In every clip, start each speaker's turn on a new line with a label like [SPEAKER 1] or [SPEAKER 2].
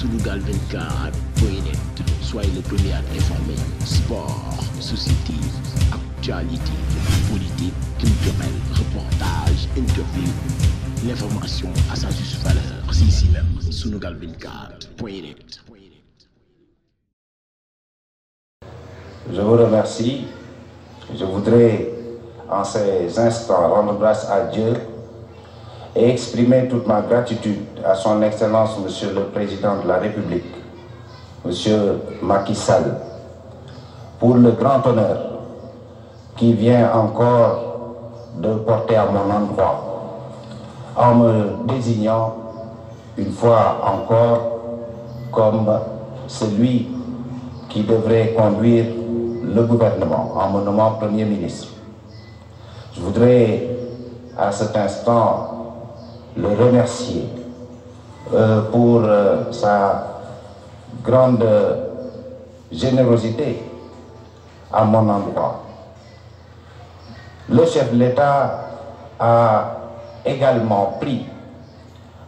[SPEAKER 1] Sunugal 24.net. Soyez le premier à être informé. Sport, société, actualité, politique, culturelle, reportage, interview. L'information à sa juste valeur. C'est ici même. Sunugal 24.net.
[SPEAKER 2] Je vous remercie. Je voudrais en ces instants rendre grâce à Dieu et exprimer toute ma gratitude à son Excellence Monsieur le Président de la République, Monsieur Macky Sall, pour le grand honneur qui vient encore de porter à mon endroit en me désignant une fois encore comme celui qui devrait conduire le gouvernement en me nommant Premier ministre. Je voudrais à cet instant le remercier pour sa grande générosité à mon endroit. Le chef de l'État a également pris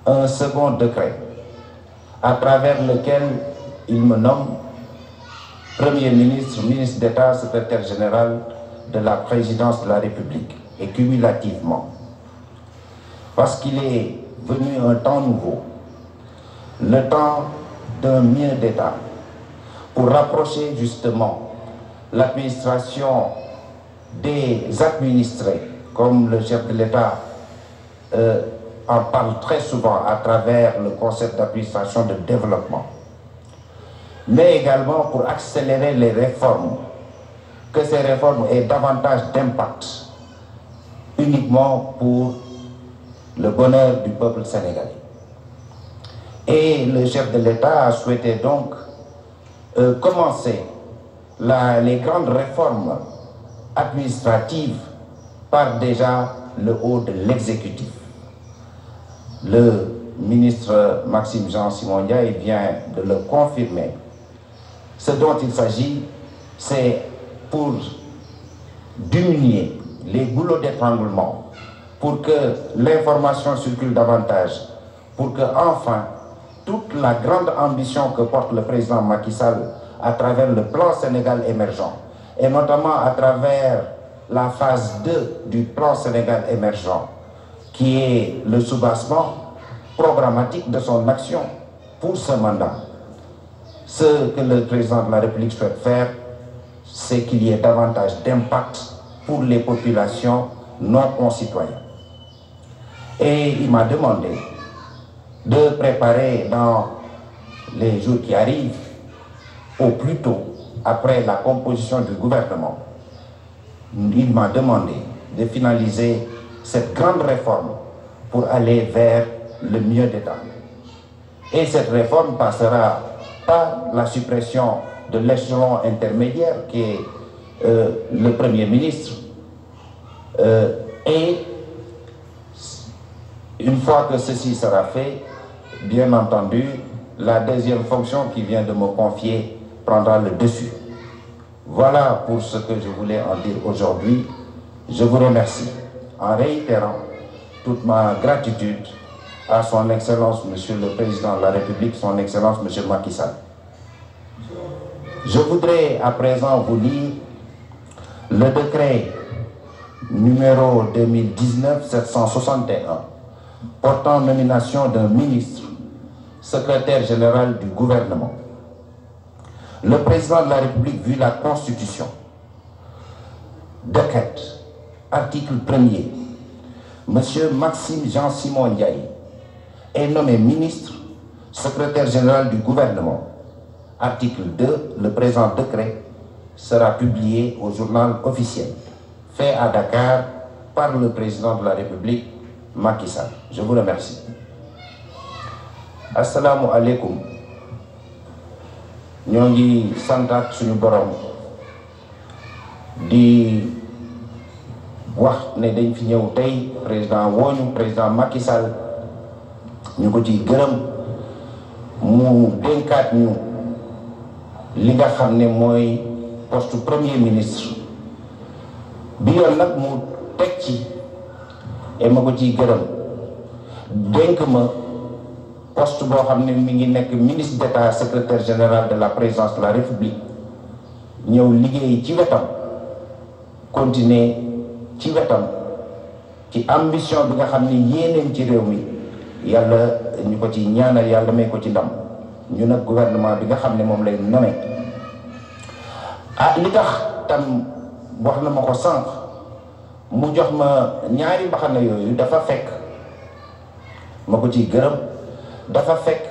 [SPEAKER 2] un second décret à travers lequel il me nomme Premier ministre, ministre d'État, secrétaire général de la présidence de la République, et cumulativement. Parce qu'il est venu un temps nouveau, le temps d'un mieux d'État, pour rapprocher justement l'administration des administrés, comme le chef de l'État en parle très souvent à travers le concept d'administration de développement, mais également pour accélérer les réformes, que ces réformes aient davantage d'impact uniquement pour le bonheur du peuple sénégalais. Et le chef de l'État a souhaité donc commencer les grandes réformes administratives par déjà le haut de l'exécutif. Le ministre Maxime Jean Simon Ndiaye vient de le confirmer. Ce dont il s'agit, c'est pour diminuer les goulots d'étranglement, pour que l'information circule davantage, pour que enfin toute la grande ambition que porte le président Macky Sall à travers le plan Sénégal émergent, et notamment à travers la phase 2 du plan Sénégal émergent, qui est le soubassement programmatique de son action pour ce mandat. Ce que le président de la République souhaite faire, c'est qu'il y ait davantage d'impact pour les populations non concitoyennes. Et il m'a demandé de préparer dans les jours qui arrivent, au plus tôt, après la composition du gouvernement, il m'a demandé de finaliser cette grande réforme pour aller vers le mieux d'État. Et cette réforme passera par la suppression de l'échelon intermédiaire qui est le Premier ministre. Et une fois que ceci sera fait, bien entendu, la deuxième fonction qui vient de me confier prendra le dessus. Voilà pour ce que je voulais en dire aujourd'hui. Je vous remercie en réitérant toute ma gratitude à son Excellence, Monsieur le Président de la République, son Excellence, Monsieur Macky Sall. Je voudrais à présent vous lire le décret numéro 2019-761 portant nomination d'un ministre, secrétaire général du gouvernement. Le président de la République, vu la Constitution, décrète, article 1er, Monsieur Maxime Jean Simon Ndiaye est nommé ministre, secrétaire général du gouvernement. Article 2, le présent décret sera publié au journal officiel, fait à Dakar par le président de la République, Macky Sall. Je vous remercie. Assalamu alaikum. ñoo ngi santaat suñu borom di wax ne dañ fi ñëw tey président wooñu président Macky Sall ñu ko ciy gërëm mu dénkaat ñu li nga xam ne mooy poste premier ministre bi yoon nag mu teg ci et ma ko ciy gërëm dénk ma poste boo xam ne mi ngi nekk ministre d'État secrétaire général de la présidence de la République ñëw liggéey ci wetam continuer ci wetam ci ambition bi nga xam ne yéeneen ci réew mi yàlla ñu ko ci ñaanal yàlla may ko ci ndam ñu nag gouvernement bi nga xam ne moom lay nommé li tax tam wax na ma ko sànq mu jox ma ñaari mbaxana yooyu dafa fekk ma ko ciy gërëm dafa fekk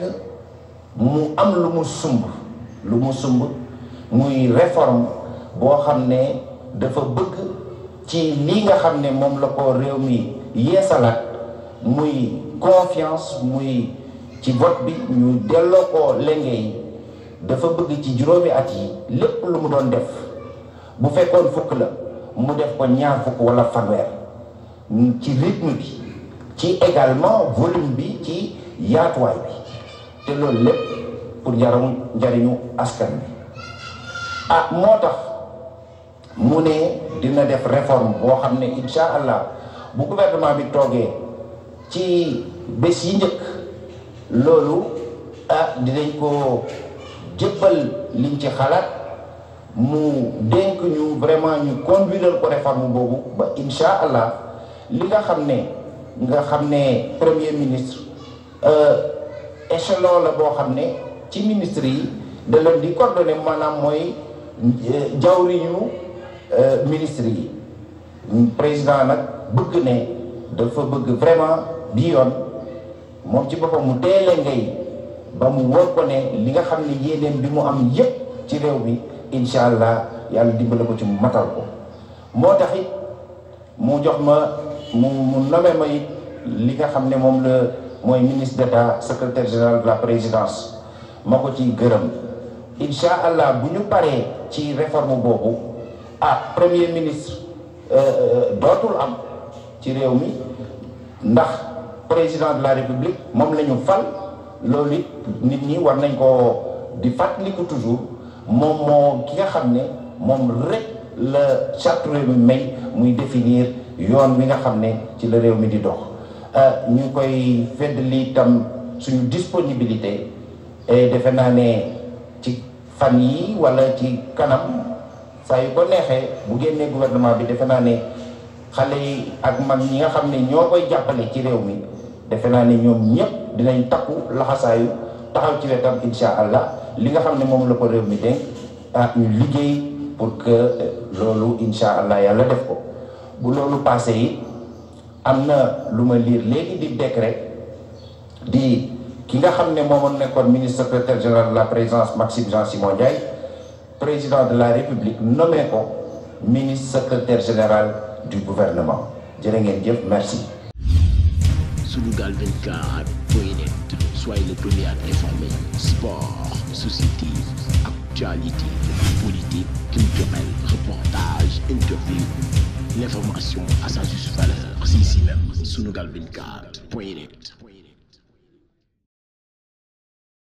[SPEAKER 2] mu am lu mu sumb muy réforme boo xam ne dafa bëgg ci lii nga xam ne moom la ko réew mi yeesalaat muy confiance muy ci vote bi ñu delloo ko lenge yi dafa bëgg ci juróomi at yi lépp lu mu doon def bu fekkoon fukk la mu def ko ñaar fukk wala fanweer ci rythme bi ci également volume bi ci yaatuwaay bi te loolu lépp pour njariñu askan bi moo tax mu ne dina def réforme boo xam ne incha allah bu gouvernement bi toogee ci bés yi njëkk loolu dinañ ko jébbal liñ ci xalaat mu dénk ñu vraiment ñu conduire ko réforme boobu ba incha allah li nga xam ne premier ministre échelon la boo xam ne ci ministre yi da leen di coordonné maanaam mooy jawriñu ministre yi président nag bëgg ne dafa bëgg vraiment bi yoon moom ci boppam mu teele ngay ba mu wóor ko ne li nga xam ne yéeneem bi mu am yépp ci réew mi incha allah yàlla dimbale ko ci mu matal ko moo tax it mu jox ma mu nommé ma it li nga xam ne moom la mooy ministre d'État secrétaire général de la présidence ma ko ciy gërëm incha allah bu ñu paree ci réforme boobu premier ministre dootul am ci réew mi ndax président de la république moom la ñu fal loolu it nit ñi war nañ ko di fàttaliku toujours moom moo ki nga xam ne moom rek la charte réew mi may muy définir yoon wi nga xam ne ci la réew mi di dox ñu koy feddali itam suñu disponibilité et defe naa ne ci fan yi wala ci kanam saa yu ko neexee bu génnee gouvernement bi defe naa ne xale yi ak mag ñi nga xam ne ñoo koy jàppale ci réew mi defe naa ne ñoom ñëpp dinañ takku laxasaayu taxaw ci wetam incha allah li nga xam ne moom la ko réew mi dénk ñu liggéey pour que loolu incha allah yàlla def ko bu loolu passé yi am na lu ma liir léegi di décret di ki nga xam ne moomoon nekkoon ministre secrétaire général de la présidence Maxime Jean Simon Ndiaye président de la république nommé ko ministre secrétaire général du gouvernement jërë ngeen jëf merci.
[SPEAKER 1] Sunugal24.net, soyez le premier à être informé. Sport, société, actualité, politique, culturelle, reportage, interview. L'information à sa juste valeur, c'est ici même, Sunugal24.net.